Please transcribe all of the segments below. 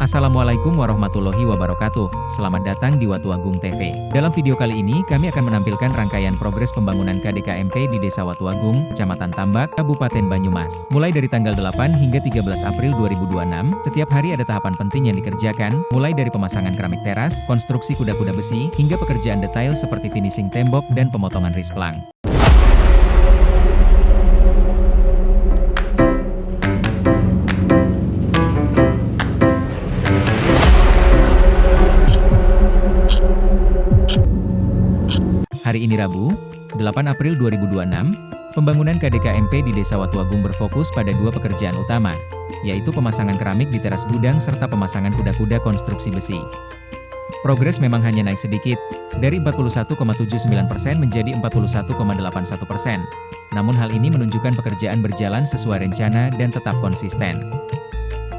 Assalamualaikum warahmatullahi wabarakatuh. Selamat datang di Watu Agung TV. Dalam video kali ini, kami akan menampilkan rangkaian progres pembangunan KDKMP di Desa Watu Agung, Kecamatan Tambak, Kabupaten Banyumas. Mulai dari tanggal 8 hingga 13 April 2026, setiap hari ada tahapan penting yang dikerjakan, mulai dari pemasangan keramik teras, konstruksi kuda-kuda besi, hingga pekerjaan detail seperti finishing tembok dan pemotongan risplang. Hari ini Rabu, 8 April 2026, pembangunan KDKMP di Desa Watu Agung berfokus pada dua pekerjaan utama, yaitu pemasangan keramik di teras gudang serta pemasangan kuda-kuda konstruksi besi. Progres memang hanya naik sedikit, dari 41,79% menjadi 41,81%. Namun hal ini menunjukkan pekerjaan berjalan sesuai rencana dan tetap konsisten.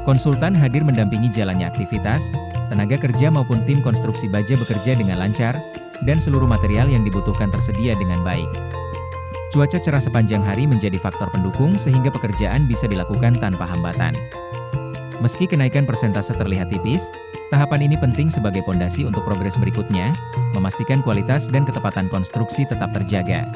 Konsultan hadir mendampingi jalannya aktivitas, tenaga kerja maupun tim konstruksi baja bekerja dengan lancar, dan seluruh material yang dibutuhkan tersedia dengan baik. Cuaca cerah sepanjang hari menjadi faktor pendukung sehingga pekerjaan bisa dilakukan tanpa hambatan. Meski kenaikan persentase terlihat tipis, tahapan ini penting sebagai pondasi untuk progres berikutnya, memastikan kualitas dan ketepatan konstruksi tetap terjaga.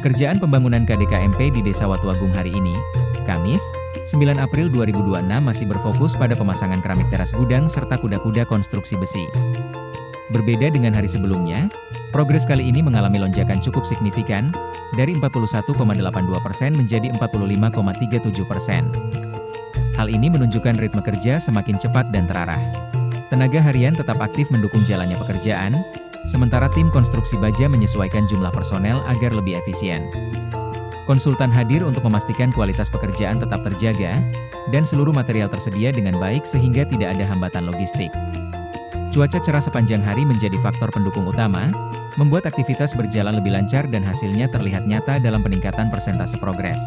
Pekerjaan pembangunan KDKMP di Desa Watu Agung hari ini, Kamis, 9 April 2026 masih berfokus pada pemasangan keramik teras gudang serta kuda-kuda konstruksi besi. Berbeda dengan hari sebelumnya, progres kali ini mengalami lonjakan cukup signifikan, dari 41,82% menjadi 45,37%. Hal ini menunjukkan ritme kerja semakin cepat dan terarah. Tenaga harian tetap aktif mendukung jalannya pekerjaan, sementara tim konstruksi baja menyesuaikan jumlah personel agar lebih efisien. Konsultan hadir untuk memastikan kualitas pekerjaan tetap terjaga, dan seluruh material tersedia dengan baik sehingga tidak ada hambatan logistik. Cuaca cerah sepanjang hari menjadi faktor pendukung utama, membuat aktivitas berjalan lebih lancar dan hasilnya terlihat nyata dalam peningkatan persentase progres.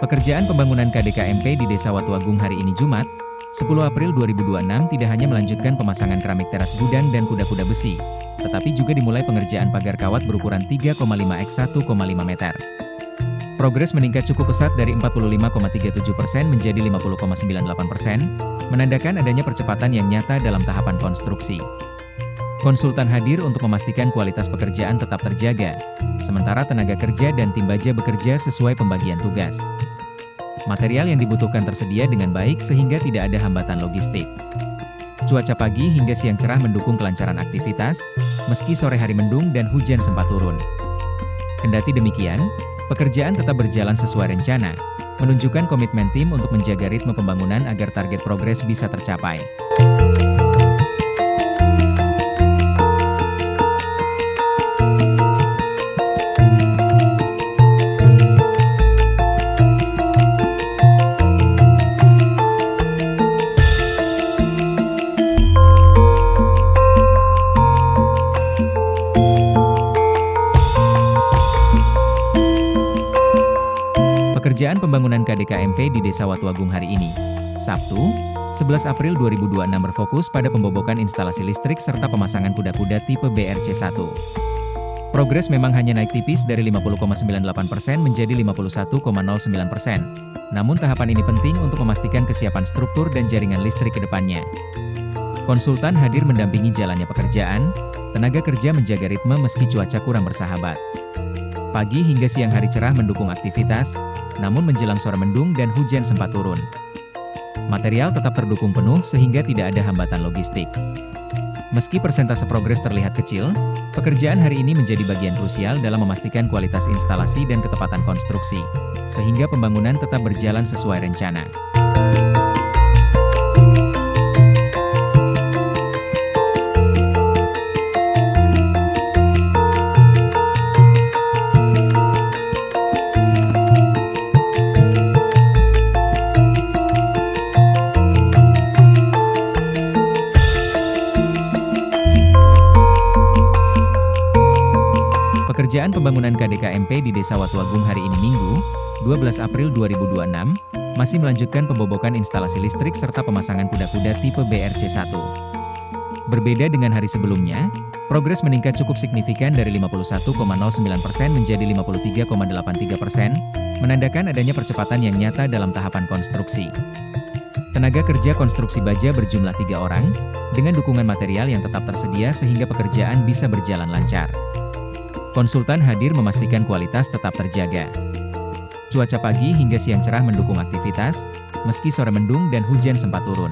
Pekerjaan pembangunan KDKMP di Desa Watu Agung hari ini Jumat, 10 April 2026 tidak hanya melanjutkan pemasangan keramik teras gudang dan kuda-kuda besi, tetapi juga dimulai pengerjaan pagar kawat berukuran 3,5 x 1,5 meter. Progres meningkat cukup pesat dari 45,37% menjadi 50,98%, menandakan adanya percepatan yang nyata dalam tahapan konstruksi. Konsultan hadir untuk memastikan kualitas pekerjaan tetap terjaga, sementara tenaga kerja dan tim baja bekerja sesuai pembagian tugas. Material yang dibutuhkan tersedia dengan baik sehingga tidak ada hambatan logistik. Cuaca pagi hingga siang cerah mendukung kelancaran aktivitas, meski sore hari mendung dan hujan sempat turun. Kendati demikian, pekerjaan tetap berjalan sesuai rencana, menunjukkan komitmen tim untuk menjaga ritme pembangunan agar target progres bisa tercapai. Pekerjaan pembangunan KDKMP di Desa Watu Agung hari ini, Sabtu, 11 April 2026 berfokus pada pembobokan instalasi listrik serta pemasangan kuda-kuda tipe BRC1. Progres memang hanya naik tipis dari 50,98% menjadi 51,09%. Namun tahapan ini penting untuk memastikan kesiapan struktur dan jaringan listrik ke depannya. Konsultan hadir mendampingi jalannya pekerjaan, tenaga kerja menjaga ritme meski cuaca kurang bersahabat. Pagi hingga siang hari cerah mendukung aktivitas, namun menjelang sore mendung dan hujan sempat turun. Material tetap terdukung penuh sehingga tidak ada hambatan logistik. Meski persentase progres terlihat kecil, Pekerjaan hari ini menjadi bagian krusial dalam memastikan kualitas instalasi dan ketepatan konstruksi, sehingga pembangunan tetap berjalan sesuai rencana. Pekerjaan pembangunan KDKMP di Desa Watuagung hari ini Minggu, 12 April 2026, masih melanjutkan pembobokan instalasi listrik serta pemasangan kuda-kuda tipe BRC1. Berbeda dengan hari sebelumnya, progres meningkat cukup signifikan dari 51,09% menjadi 53,83%, menandakan adanya percepatan yang nyata dalam tahapan konstruksi. Tenaga kerja konstruksi baja berjumlah 3 orang, dengan dukungan material yang tetap tersedia sehingga pekerjaan bisa berjalan lancar. Konsultan hadir memastikan kualitas tetap terjaga. Cuaca pagi hingga siang cerah mendukung aktivitas, meski sore mendung dan hujan sempat turun.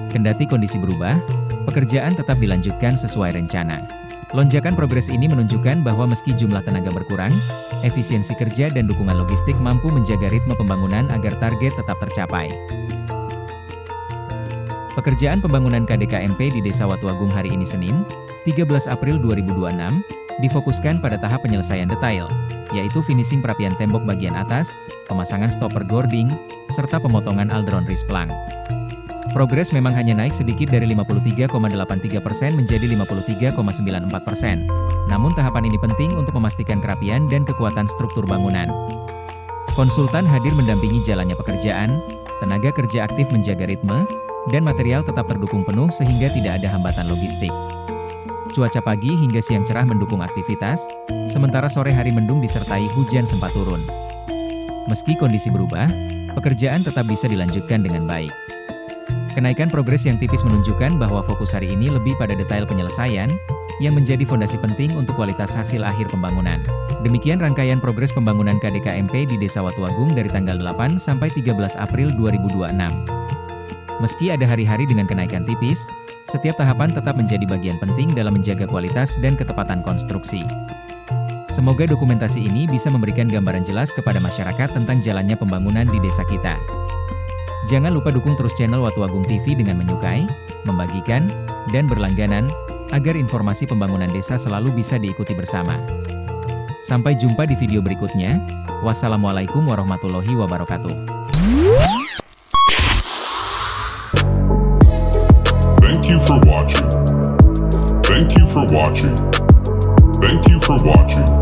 Kendati kondisi berubah, pekerjaan tetap dilanjutkan sesuai rencana. Lonjakan progres ini menunjukkan bahwa meski jumlah tenaga berkurang, efisiensi kerja dan dukungan logistik mampu menjaga ritme pembangunan agar target tetap tercapai. Pekerjaan pembangunan KDKMP di Desa Watuagung hari ini Senin, 13 April 2026, difokuskan pada tahap penyelesaian detail, yaitu finishing perapian tembok bagian atas, pemasangan stopper gording, serta pemotongan aldron ris plank. Progres memang hanya naik sedikit dari 53,83% menjadi 53,94%. Namun tahapan ini penting untuk memastikan kerapian dan kekuatan struktur bangunan. Konsultan hadir mendampingi jalannya pekerjaan, tenaga kerja aktif menjaga ritme, dan material tetap terdukung penuh sehingga tidak ada hambatan logistik. Cuaca pagi hingga siang cerah mendukung aktivitas, sementara sore hari mendung disertai hujan sempat turun. Meski kondisi berubah, pekerjaan tetap bisa dilanjutkan dengan baik. Kenaikan progres yang tipis menunjukkan bahwa fokus hari ini lebih pada detail penyelesaian, yang menjadi fondasi penting untuk kualitas hasil akhir pembangunan. Demikian rangkaian progres pembangunan KDKMP di Desa Watuagung dari tanggal 8 sampai 13 April 2026. Meski ada hari-hari dengan kenaikan tipis, setiap tahapan tetap menjadi bagian penting dalam menjaga kualitas dan ketepatan konstruksi. Semoga dokumentasi ini bisa memberikan gambaran jelas kepada masyarakat tentang jalannya pembangunan di desa kita. Jangan lupa dukung terus channel Watuagung TV dengan menyukai, membagikan, dan berlangganan, agar informasi pembangunan desa selalu bisa diikuti bersama. Sampai jumpa di video berikutnya. Wassalamualaikum warahmatullahi wabarakatuh. Thank you for watching. Thank you for watching. Thank you for watching.